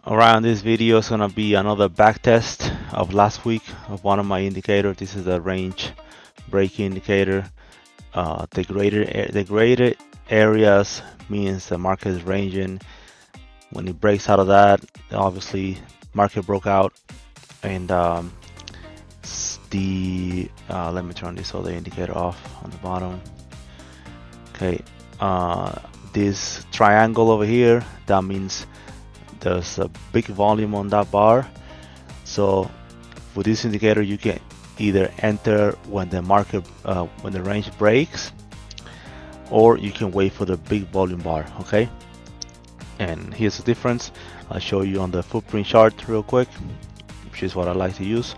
Alright, this video is gonna be another back test of last week of one of my indicators. This is the range break indicator. Degraded areas means the market is ranging. When it breaks out of that, obviously market broke out, and let me turn this other indicator off on the bottom. Okay, this triangle over here, that means there's a big volume on that bar. So for this indicator, you can either enter when the market when the range breaks, or you can wait for the big volume bar. Okay, and here's the difference. I'll show you on the footprint chart real quick, which is what I like to use.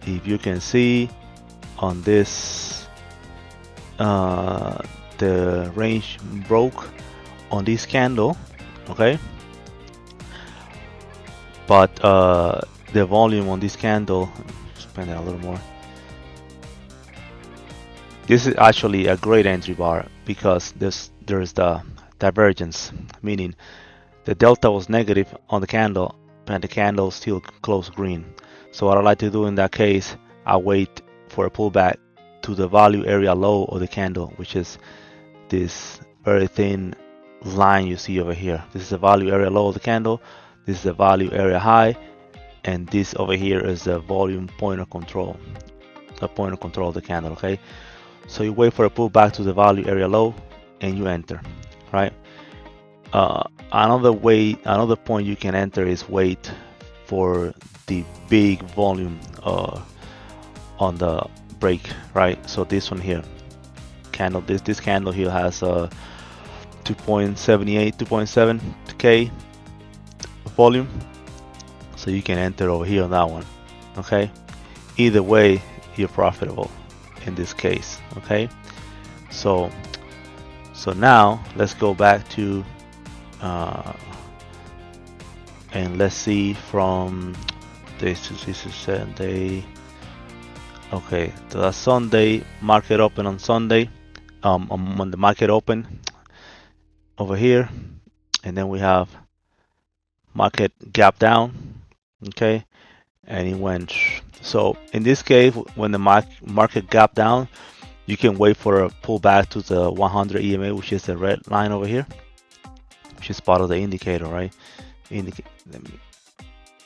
If you can see on this, the range broke on this candle. Okay, but the volume on this candle, expand it a little more. This is actually a great entry bar because there's the divergence, meaning the delta was negative on the candle, and the candle still closed green. So what I like to do in that case, I wait for a pullback to the value area low of the candle, which is this very thin line you see over here. This is the value area low of the candle. This is the value area high, and this over here is the volume point of control, the point of control of the candle. Okay, so you wait for a pullback to the value area low, and you enter, right? Another point you can enter is wait for the big volume on the break, right? So this one here, candle, this candle here has 2.78, 2.7K volume, so you can enter over here on that one. Okay, either way you're profitable in this case. Okay, so now let's go back to and let's see from this is Sunday. Okay, so that's Sunday, market open on Sunday, when the market open over here, and then we have market gap down. Okay, and it went. So in this case, when the market gap down, you can wait for a pullback to the 100 EMA, which is the red line over here, which is part of the indicator, right?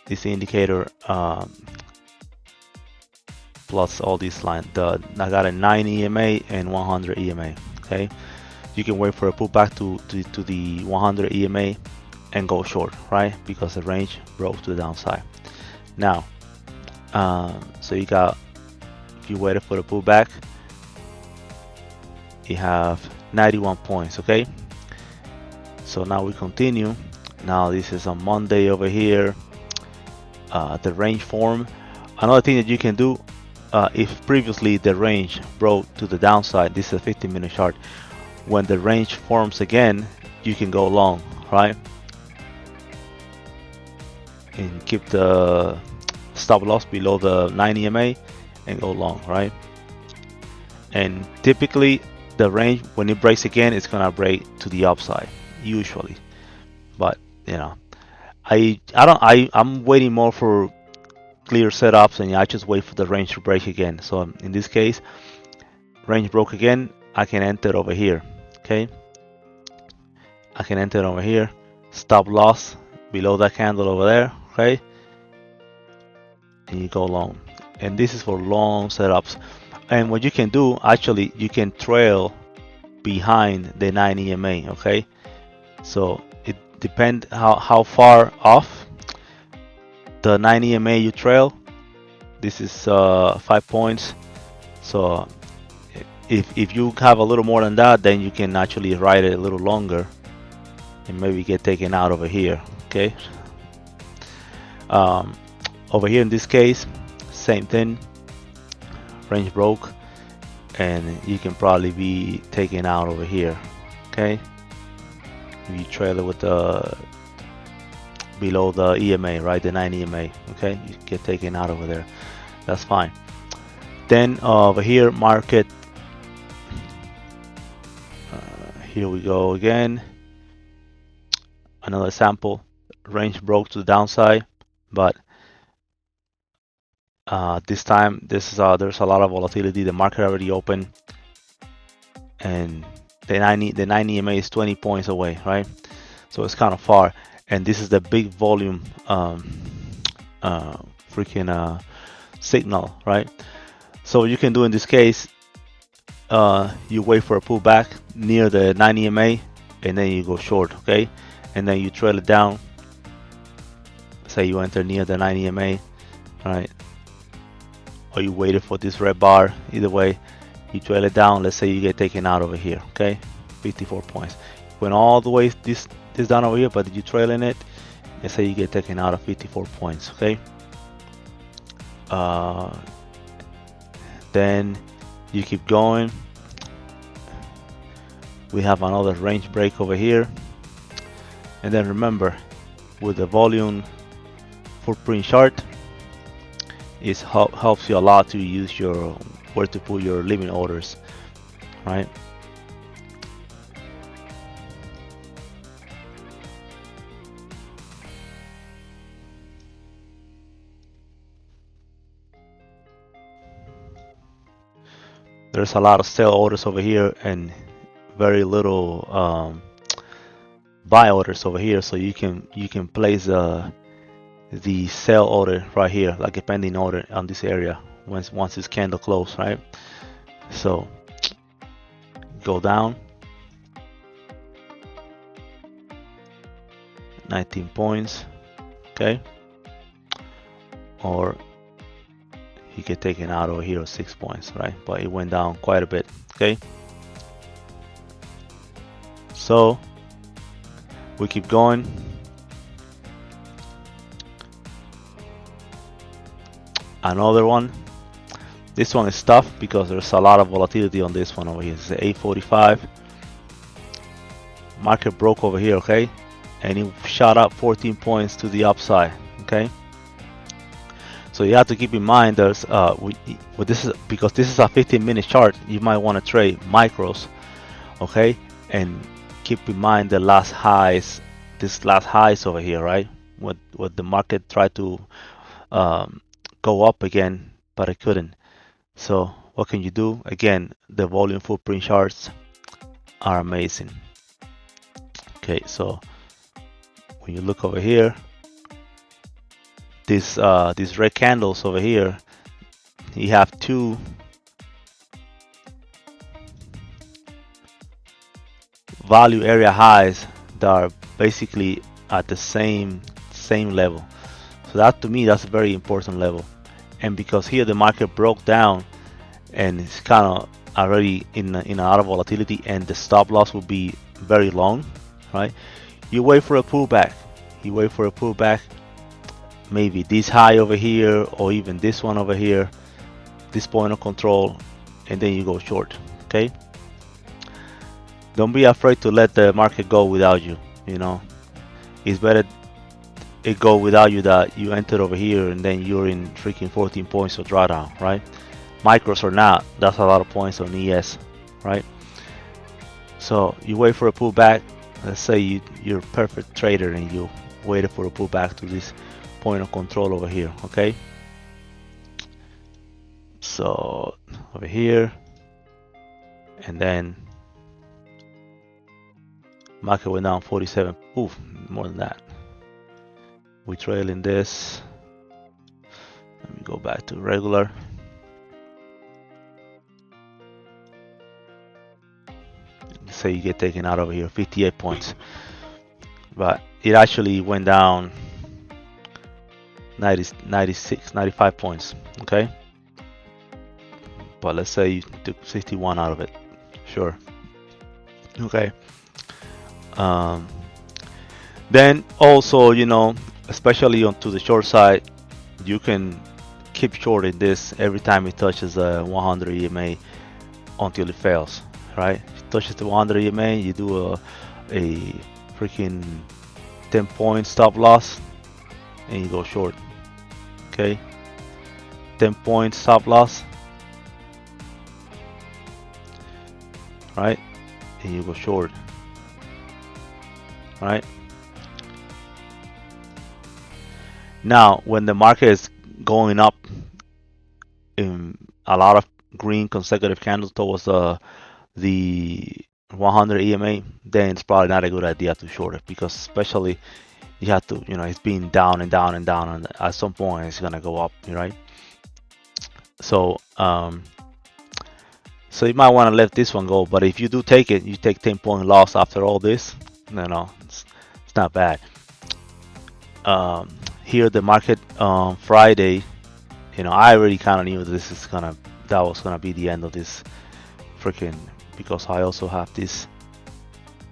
This indicator plus all these lines. I got a 9 EMA and 100 EMA. Okay, you can wait for a pullback to the 100 EMA and go short, right? Because the range broke to the downside. Now, so you got, if you waited for the pullback, you have 91 points. Okay, so now we continue. Now this is on Monday over here. The range form. Another thing that you can do, if previously the range broke to the downside, this is a 15-minute chart. When the range forms again, you can go long, right? And keep the stop loss below the 9 EMA and go long, right? And typically the range, when it breaks again, it's gonna break to the upside usually. But you know, I'm waiting more for clear setups, and I just wait for the range to break again. So in this case, range broke again, I can enter over here. Okay, I can enter over here, stop loss below that candle over there. Okay, and you go long, and this is for long setups. And what you can do, actually, you can trail behind the 9 EMA. Okay, so it depends how far off the 9 EMA you trail. This is 5 points. So if you have a little more than that, then you can actually ride it a little longer and maybe get taken out over here. Okay, over here in this case, same thing, range broke, and you can probably be taken out over here. Okay, if you trail it with the below the EMA, right, the 9 EMA. Okay, you get taken out over there, that's fine. Then over here, market, here we go again, another sample. range broke to the downside, but this time there's a lot of volatility. The market already opened, and the 90 EMA is 20 points away, right? So it's kind of far, and this is the big volume freaking signal, right? So what you can do in this case, you wait for a pullback near the 90 EMA, and then you go short, okay? And then you trail it down. Say you enter near the 90 EMA, right? Or you waited for this red bar. Either way, you trail it down. Let's say you get taken out over here, okay? 54 points. Went all the way this down over here, but you trailing it. Let's say you get taken out of 54 points, okay? Then you keep going. We have another range break over here, and then remember, with the volume footprint chart, it helps you a lot to use your where to put your limit orders, right? There's a lot of sell orders over here and very little buy orders over here, so you can place the sell order right here, like a pending order on this area once this candle close, right? So go down 19 points, okay? Or you get taken out over here 6 points, right? But it went down quite a bit, okay? So we keep going. Another one. This one is tough because there's a lot of volatility on this one over here. It's the 845. Market broke over here, okay? And it shot up 14 points to the upside, okay? So you have to keep in mind there's this is because this is a 15-minute chart. You might want to trade micros, okay? And keep in mind the last highs, this last highs over here, right? What the market tried to go up again, but it couldn't. So what can you do? Again, the volume footprint charts are amazing. Okay, so when you look over here, these red candles over here, you have two value area highs that are basically at the same level. So that, to me, that's a very important level. And because here the market broke down and it's kind of already in a lot of volatility, and the stop loss will be very long, right? You wait for a pullback. You wait for a pullback. Maybe this high over here, or even this one over here, this point of control, and then you go short, okay? Don't be afraid to let the market go without you, you know? It's better it go without you that you entered over here and then you're in freaking 14 points of drawdown, right? Micros or not, that's a lot of points on ES, right? So you wait for a pullback. Let's say you're a perfect trader and you waited for a pullback to this point of control over here, okay? So over here, and then market went down 47. Oof, more than that. We trailing this. Let me go back to regular. Say you get taken out over here, 58 points. But it actually went down 96, 95 points, okay? But let's say you took 61 out of it. Sure. Okay. Then also, you know, especially onto the short side, you can keep shorting this every time it touches a 100 EMA until it fails, right? If it touches the 100 EMA, you do a freaking 10-point stop loss and you go short, okay? 10-point stop loss, right? And you go short, right? Now, when the market is going up in a lot of green consecutive candles towards the 100 EMA, then it's probably not a good idea to short it, because especially you have to, it's been down and down and down, and at some point it's gonna go up, right? So so you might want to let this one go, but if you do take it, you take 10-point loss after all this. No, it's not bad. Here the market on Friday, I already kind of knew that was gonna be the end of this freaking, because I also have this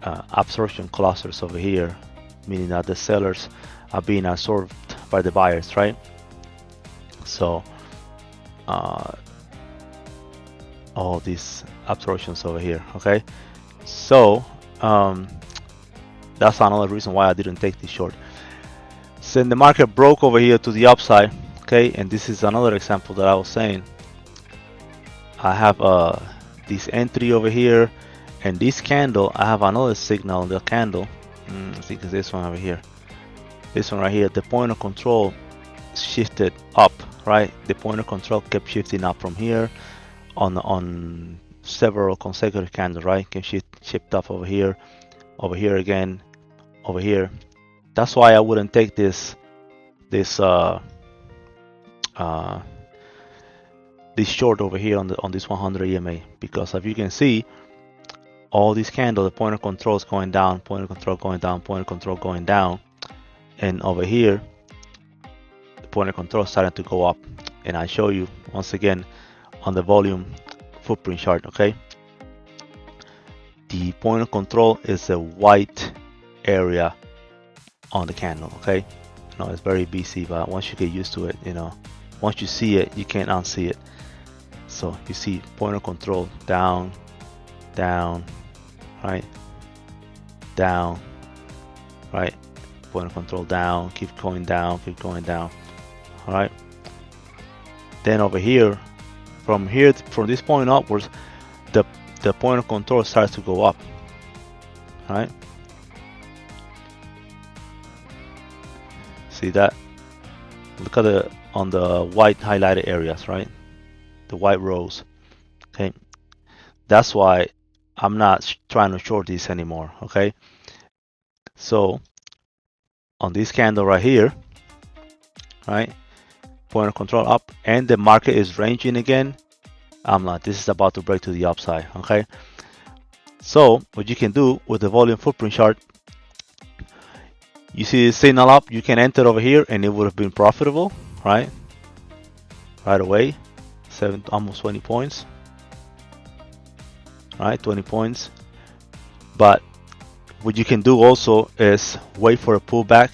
absorption clusters over here, meaning that the sellers are being absorbed by the buyers, right? So all these absorptions over here, okay? So that's another reason why I didn't take this short. So the market broke over here to the upside, okay? And this is another example that I was saying. I have this entry over here, and this candle, I have another signal, the candle, I think it's this one over here. This one right here, the point of control shifted up, right? The point of control kept shifting up from here on several consecutive candles, right? Can shift up over here again, over here. That's why I wouldn't take this short over here on this 100 EMA, because as you can see, all these candles, the point of control is going down, point of control going down, point of control going down, and over here the point of control is starting to go up. And I show you once again on the volume footprint chart, okay? The point of control is a white area on the candle, okay? It's very busy, but once you get used to it, once you see it, you can't unsee it. So you see point of control down, down, right? Down, right? Point of control down, keep going down, keep going down, all right? Then over here, from this point upwards, the point of control starts to go up, all right? See that? Look at on the white highlighted areas, right? The white rows, okay? That's why I'm not trying to short this anymore, okay? So on this candle right here, right? Point of control up, and the market is ranging again. I'm not, this is about to break to the upside, okay? So what you can do with the volume footprint chart, you see the signal up, you can enter over here and it would have been profitable, right? Right away, almost 20 points, right? 20 points. But what you can do also is wait for a pullback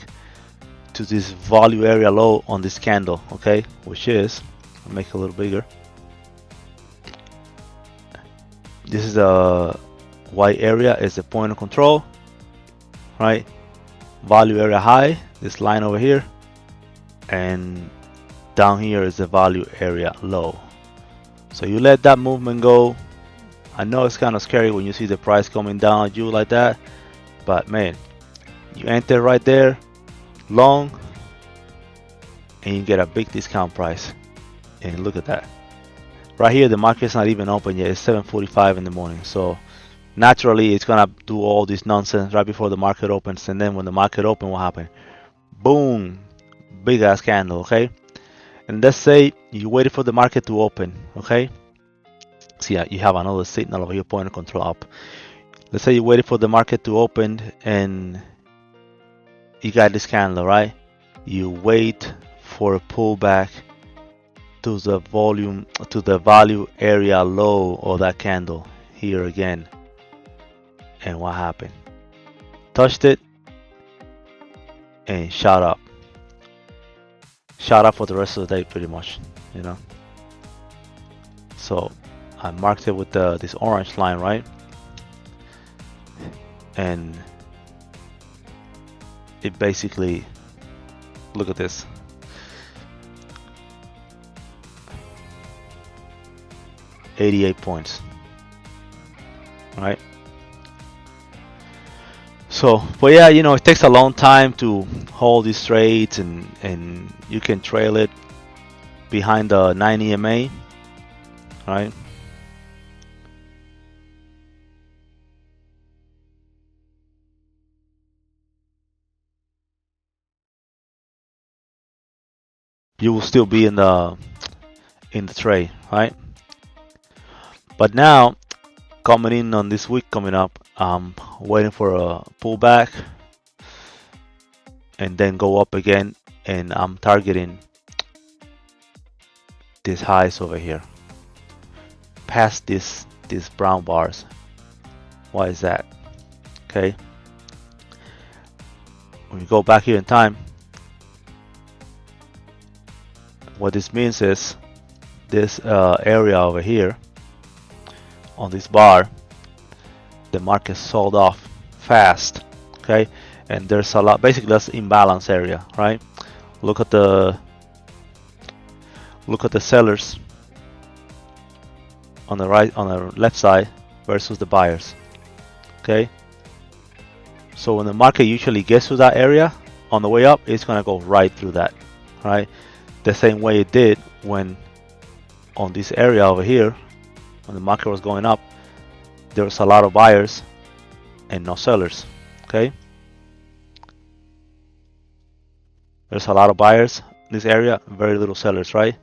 to this value area low on this candle, okay? Which is, I'll make it a little bigger. This is the white area, is the point of control, right? Value area high, this line over here, and down here is the value area low. So you let that movement go. I know it's kind of scary when you see the price coming down at you like that, but man, you enter right there long and you get a big discount price. And look at that. Right here, the market's not even open yet. It's 7:45 in the morning. So naturally, it's gonna do all this nonsense right before the market opens. And then when the market opens, what happened? Boom, big ass candle, okay? And let's say you waited for the market to open, okay? See, you have another signal over here, point of control up. Let's say you waited for the market to open and you got this candle, right? You wait for a pullback to the value area low of that candle here again. And what happened? Touched it and shot up. Shot up for the rest of the day pretty much, So I marked it with this orange line, right? And it basically, look at this. $88 points, right? So, but yeah, you know, it takes a long time to hold these trades, and you can trail it behind the 9 EMA, right? You will still be in the trade, right? But now, coming in on this week coming up, I'm waiting for a pullback and then go up again, and I'm targeting these highs over here, past these brown bars. Why is that? Okay, when you go back here in time, what this means is this area over here on this bar, the market sold off fast. Okay, and there's a lot, basically that's imbalance area, right? Look at the sellers on the right, on the left side versus the buyers. Okay, so when the market usually gets to that area on the way up, it's gonna go right through that, right? The same way it did when on this area over here, when the market was going up, there was a lot of buyers and no sellers. Okay, there's a lot of buyers in this area, very little sellers, right?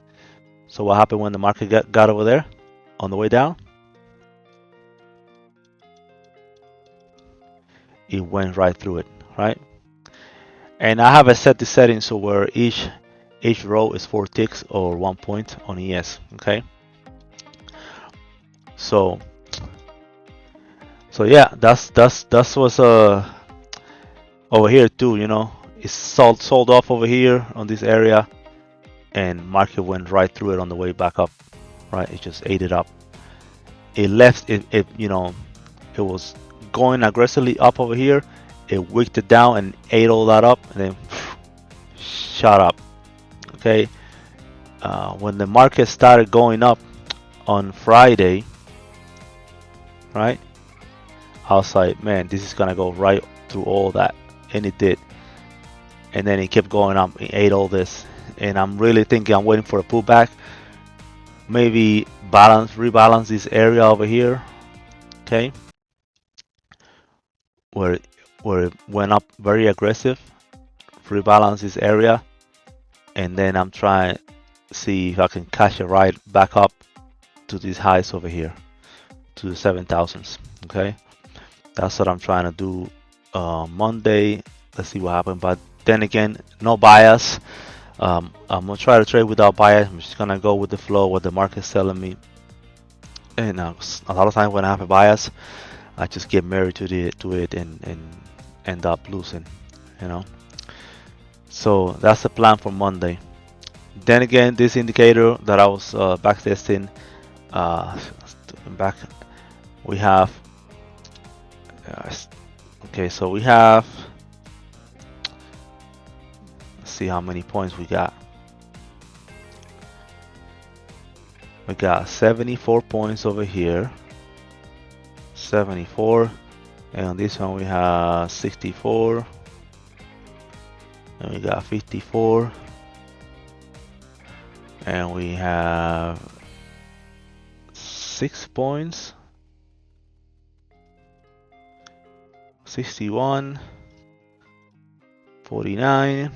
So what happened when the market got over there on the way down? It went right through it, right? And I have set the settings so where each row is 4 ticks or 1 point on ES. Okay, so yeah, that's what's over here too. You know, it's sold off over here on this area, and market went right through it on the way back up, right? It just ate it up. It left it you know, it was going aggressively up over here. It wicked it down and ate all that up, and then shot up. Okay, when the market started going up on Friday, right, I was like, man, this is gonna go right through all that, and it did. And then it kept going up, it ate all this, and I'm really thinking I'm waiting for a pullback, maybe rebalance this area over here. Okay, where it went up very aggressive, rebalance this area, and then I'm trying to see if I can catch it right back up to these highs over here, to the 7,000s. Okay, that's what I'm trying to do Monday. Let's see what happens. But then again, no bias. I'm gonna try to trade without bias. I'm just gonna go with the flow, what the market's telling me. And a lot of times when I have a bias, I just get married to it and end up losing, you know. So that's the plan for Monday. Then again, this indicator that I was backtesting, we have okay, so we have, let's see how many points we got. We got 74 points over here, 74, and on this one we have 64, and we got 54, and we have 6 points, 61, 49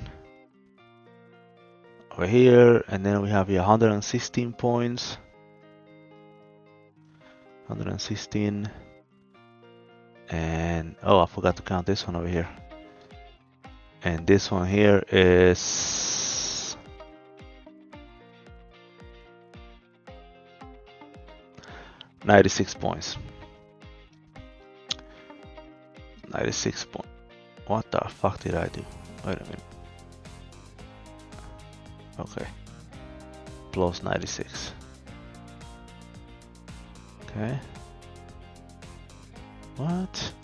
over here, and then we have here 116 points, 116, and oh, I forgot to count this one over here, and this one here is 96 points. 96 points. What the fuck did I do? Wait a minute. Okay. Plus 96. Okay. What?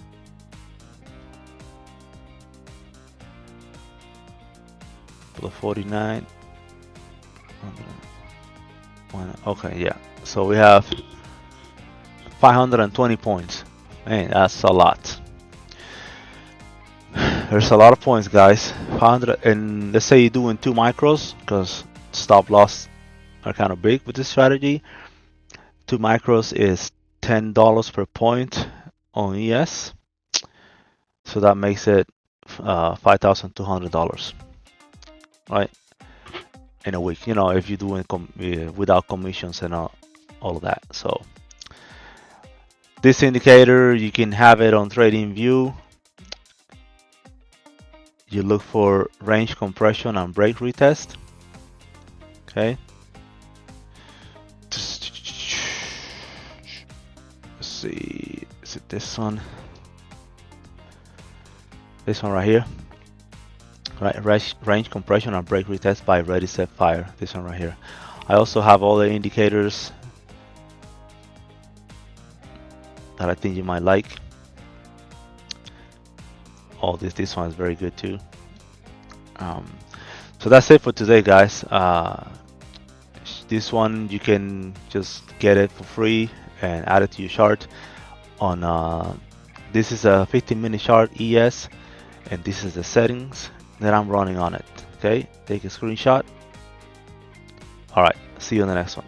Plus 49. Okay, yeah. So we have 520 points. Man, that's a lot. There's a lot of points, guys. 100, and let's say you're doing 2 micros, because stop loss are kind of big with this strategy. 2 micros is $10 per point on ES, so that makes it $5,200, right? In a week, you know, if you're doing without commissions and all of that. So this indicator, you can have it on TradingView. You look for range compression and break retest. Okay. Let's see, is it this one? This one right here. Right, range compression and break retest by readysetfire. This one right here. I also have all the indicators that I think you might like. Oh, this one is very good too. So that's it for today, guys. This one you can just get it for free and add it to your chart. On this is a 15-minute chart ES, and this is the settings that I'm running on it. Okay, take a screenshot. All right, see you in the next one.